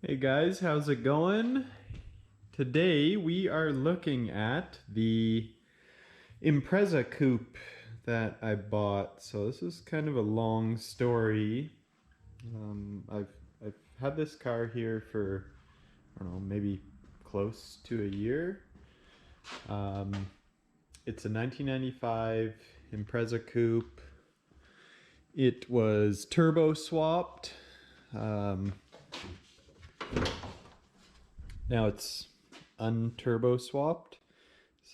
Hey guys, how's it going? Today we are looking at the Impreza Coupe that I bought. So this is kind of a long story. I've had this car here for, I don't know, maybe close to a year. It's a 1995 Impreza Coupe. It was turbo swapped. Now it's unturbo swapped,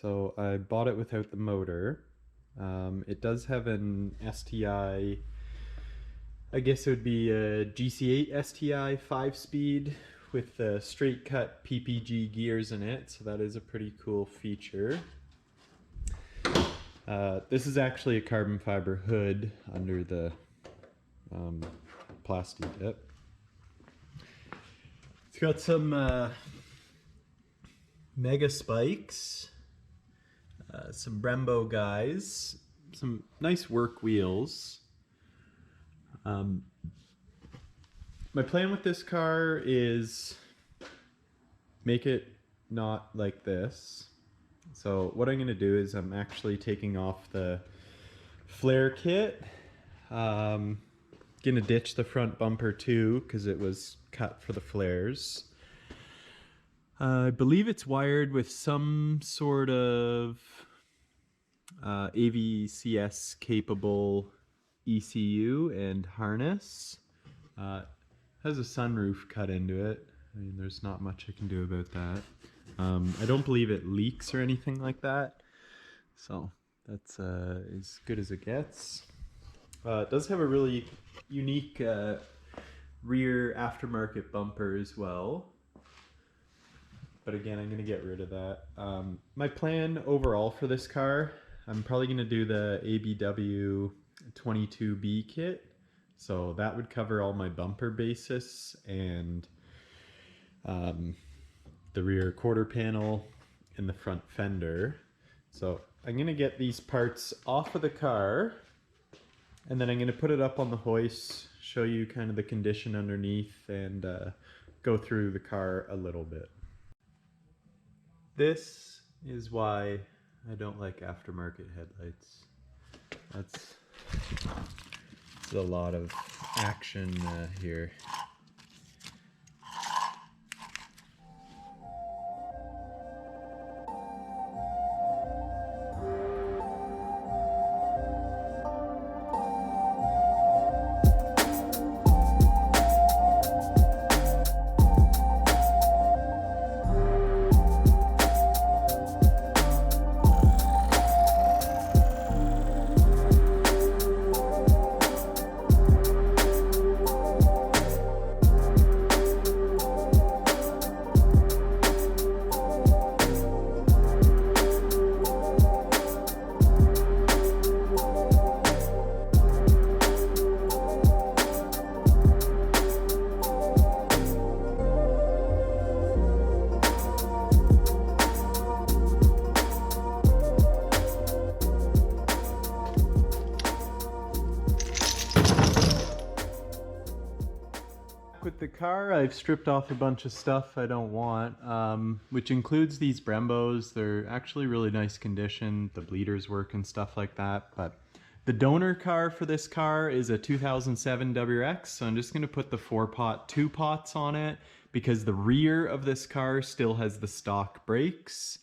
so I bought it without the motor. It does have an STI, I guess it would be a GC8 STI 5-speed with the straight cut PPG gears in it, so that is a pretty cool feature. This is actually a carbon fiber hood under the plastic tip. It's got some mega spikes, some Brembo guys, some nice work wheels. My plan with this car is make it not like this. So what I'm going to do is I'm actually taking off the flare kit. Going to ditch the front bumper too because it was cut for the flares. I believe it's wired with some sort of AVCS capable ECU and harness. Has a sunroof cut into it. I mean, there's not much I can do about that. I don't believe it leaks or anything like that. So that's as good as it gets. It does have a really unique rear aftermarket bumper as well. But again, I'm going to get rid of that. My plan overall for this car, I'm probably going to do the ABW 22B kit. So that would cover all my bumper bases and the rear quarter panel and the front fender. So I'm going to get these parts off of the car and then I'm going to put it up on the hoist, show you kind of the condition underneath and go through the car a little bit. This is why I don't like aftermarket headlights. That's a lot of action here. With the car, I've stripped off a bunch of stuff I don't want, which includes these Brembos. They're actually really nice condition. The bleeders work and stuff like that. But the donor car for this car is a 2007 WRX. So I'm just going to put the 4-pot 2 pots on it because the rear of this car still has the stock brakes.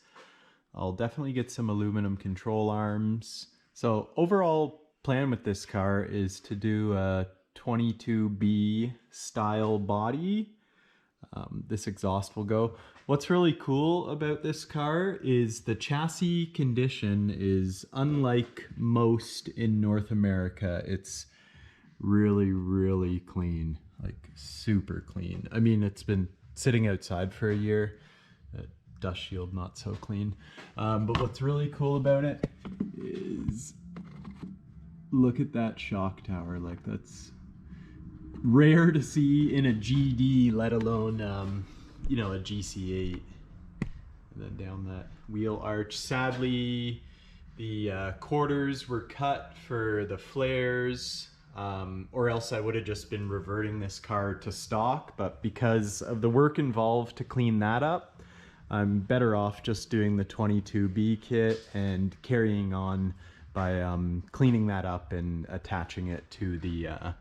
I'll definitely get some aluminum control arms. So overall plan with this car is to do a 22B style body. This exhaust will go. What's really cool about this car is the chassis condition is unlike most in North America. It's really, really clean, like super clean. I mean, it's been sitting outside for a year. Dust shield not so clean. But what's really cool about it is look at that shock tower. Like that's rare to see in a GD, let alone you know, a GC8. And then down that wheel arch. Sadly, the quarters were cut for the flares. or else I would have just been reverting this car to stock. But because of the work involved to clean that up, I'm better off just doing the 22B kit and carrying on by cleaning that up and attaching it to the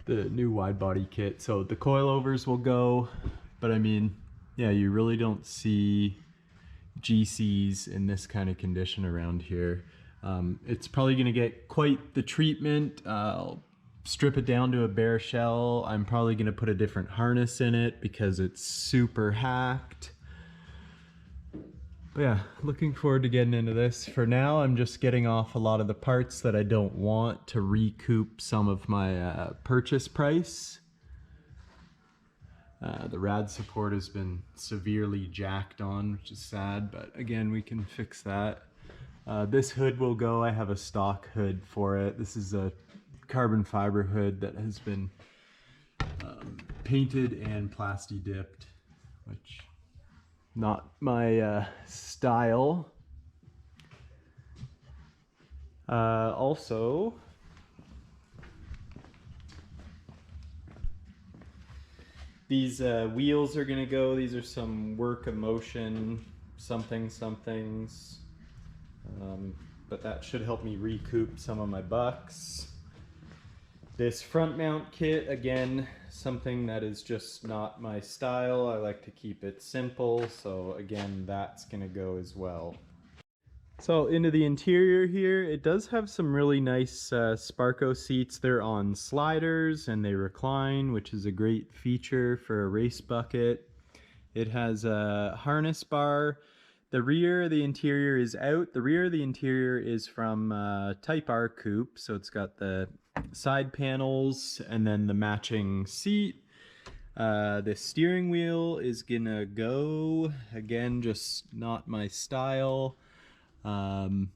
new wide body kit. So the coilovers will go, but I mean, yeah, you really don't see GCs in this kind of condition around here. It's probably going to get quite the treatment. I'll strip it down to a bare shell. I'm probably going to put a different harness in it because it's super hacked. But yeah, looking forward to getting into this. For now, I'm just getting off a lot of the parts that I don't want to recoup some of my purchase price. The rad support has been severely jacked on, which is sad, but again, we can fix that. This hood will go. I have a stock hood for it. This is a carbon fiber hood that has been painted and plasti dipped, which not my style. Also, these wheels are gonna go. These are some work emotion somethings, but that should help me recoup some of my bucks. This front mount kit, again, something that is just not my style. I like to keep it simple, so again, that's gonna go as well. So into the interior here, it does have some really nice Sparco seats. They're on sliders and they recline, which is a great feature for a race bucket. It has a harness bar. The rear of the interior is out. The rear of the interior is from Type R Coupe, so it's got the side panels and then the matching seat. The steering wheel is gonna go. Again, just not my style. The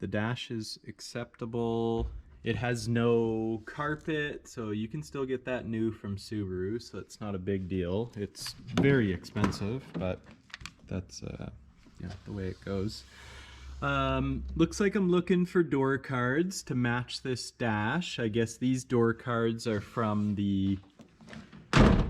dash is acceptable. It has no carpet, so you can still get that new from Subaru, so it's not a big deal. It's very expensive, but that's yeah, the way it goes. Looks like I'm looking for door cards to match this dash. I guess these door cards are from the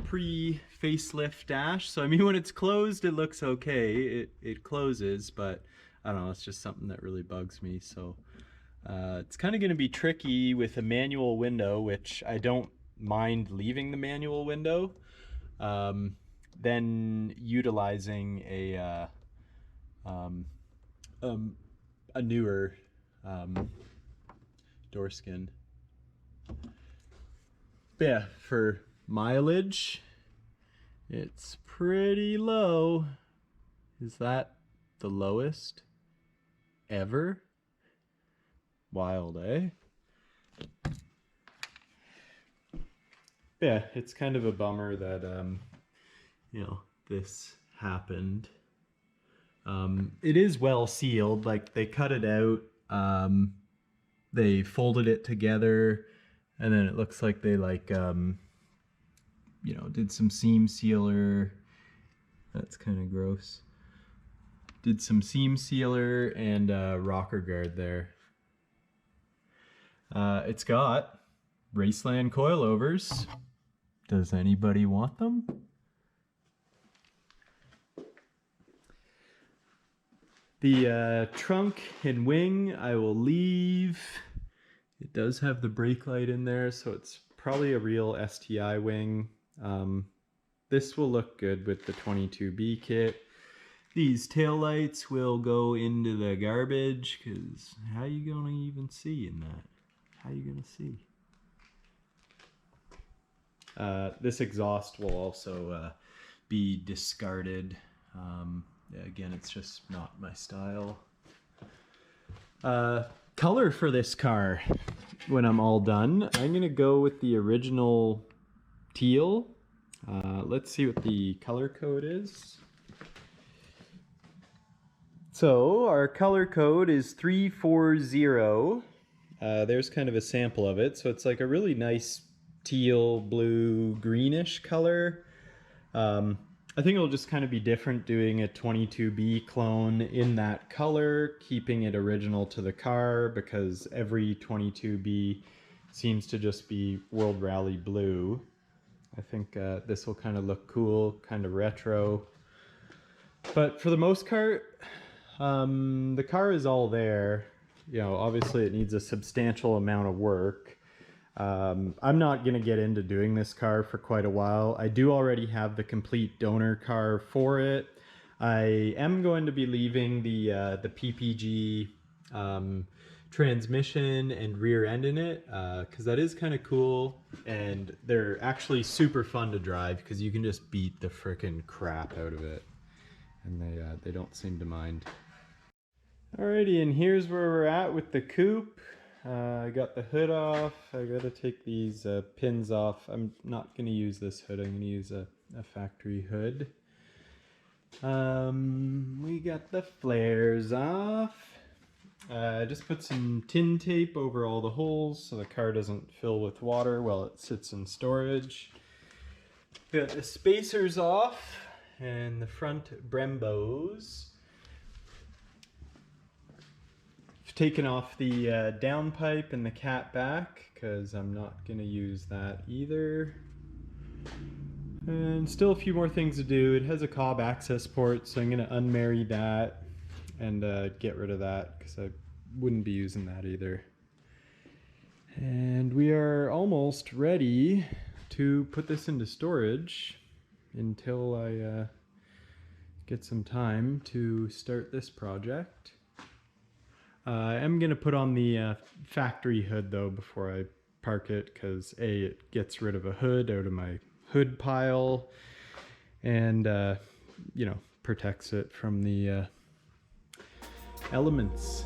pre-facelift dash. So I mean, when it's closed, it looks okay. It closes, but I don't know, it's just something that really bugs me. So it's kind of going to be tricky with a manual window, which I don't mind leaving the manual window. Then utilizing a newer door skin. But yeah, for mileage, it's pretty low. Is that the lowest ever? Wild, eh? Yeah, it's kind of a bummer that you know, this happened. It is well sealed, like they cut it out, they folded it together, and then it looks like they like you know, did some seam sealer. That's kind of gross. Did some seam sealer and rocker guard there. It's got Raceland coilovers. Does anybody want them? The trunk and wing I will leave. It does have the brake light in there, so it's probably a real STI wing. This will look good with the 22B kit. These taillights will go into the garbage, because how are you going to even see in that? How are you going to see? This exhaust will also be discarded. Again, it's just not my style. Color for this car, when I'm all done, I'm going to go with the original teal. Let's see what the color code is. So our color code is 340. There's kind of a sample of it. So it's like a really nice teal, blue, greenish color. I think it'll just kind of be different doing a 22B clone in that color, keeping it original to the car, because every 22B seems to just be World Rally blue. I think this will kind of look cool, kind of retro. But for the most part, the car is all there. You know, obviously it needs a substantial amount of work. I'm not going to get into doing this car for quite a while. I do already have the complete donor car for it. I am going to be leaving the PPG transmission and rear end in it, because that is kind of cool, and they're actually super fun to drive because you can just beat the frickin' crap out of it, and they don't seem to mind. Alrighty, and here's where we're at with the coupe. I got the hood off. I gotta take these pins off. I'm not gonna use this hood. I'm gonna use a factory hood. We got the flares off. Just put some tin tape over all the holes so the car doesn't fill with water while it sits in storage. Got the spacers off and the front Brembos. Taken off the downpipe and the cat back because I'm not going to use that either. And still a few more things to do. It has a cob access port, so I'm going to unmarry that and get rid of that because I wouldn't be using that either. And we are almost ready to put this into storage until I get some time to start this project. I'm going to put on the factory hood though before I park it, because A, it gets rid of a hood out of my hood pile, and you know, protects it from the elements.